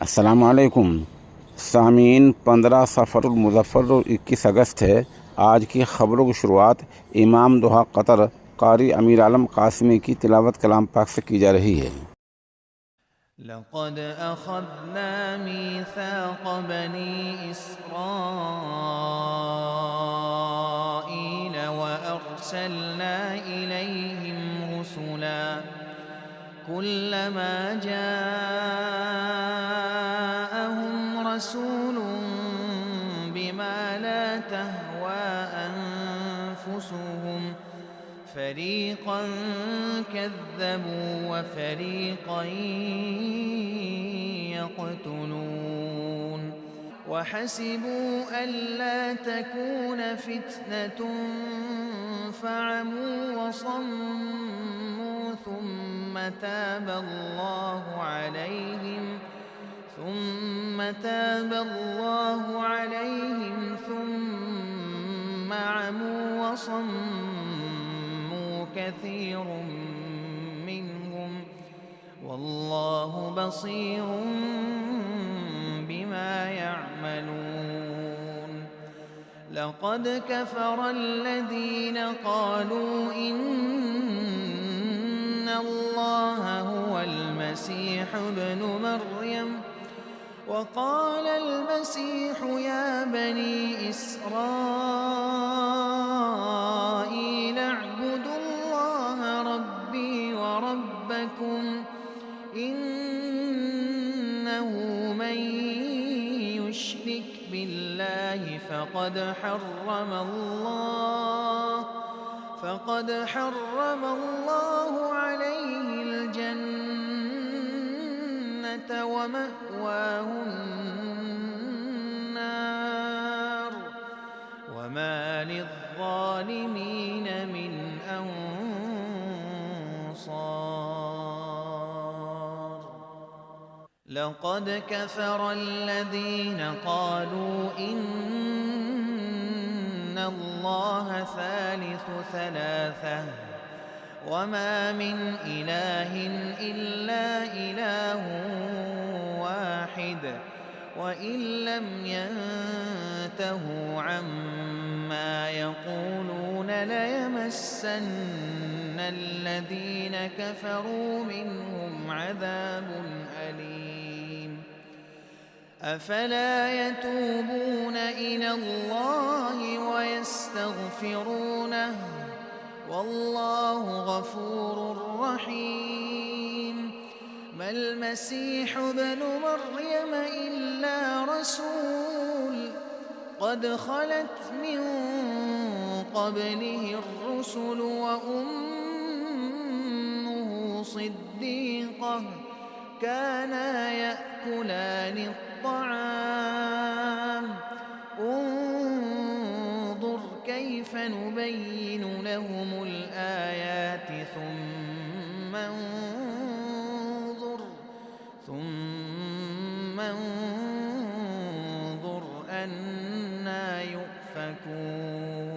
अस्सलामुअलैकुम सामीन। 15 सफ़र मुज़फ़्फ़र और 21 अगस्त है। आज की ख़बरों की शुरुआत इमाम दुआ क़तर क़ारी अमीर आलम क़ासिमी की तिलावत कलाम पाक से की जा रही है। लक़द अख़ज़ना मीसाक़ बनी इस्राईल व अरसलना इलैहिम रुसुला कुल्लमा जाअहुम रसूलुन बिमा ला तहवा अनफुसुहुम फरीक़न कज़्ज़बू व फरीक़न यक़्तुलून वहसिबू अल्ला तकून फ़ित्नतुन फ़अमू वصम्मू ثم تاب الله عليهم ثم عموا وصموا كثير منهم والله بصير بما يعملون لقد كفر الذين قالوا إن الله هو المسيح ابن مريم وقال المسيح يا بني إسرائيل اعبدوا الله ربي وربكم إنه من يشرك بالله فقد حرم الله عليه الجنة ومأواه النار وما للظالمين من أنصار لقد كفر الذين قالوا إن الله ثالث ثلاثة وما من إله إلا إله واحد وإن لم ينتهوا عما يقولون ليمسن الذين كفروا منهم عذاب أليم أفلا يتوبون إلى الله ويستغفرونه والله غفور رحيم ما المسيح ابن مريم إلا رسول قد خلت من قبله الرسل وأمه صديقة كانا يأكلان الطعام انظر كيف نبين لهم الآيات ثم انظر أنى يؤفكون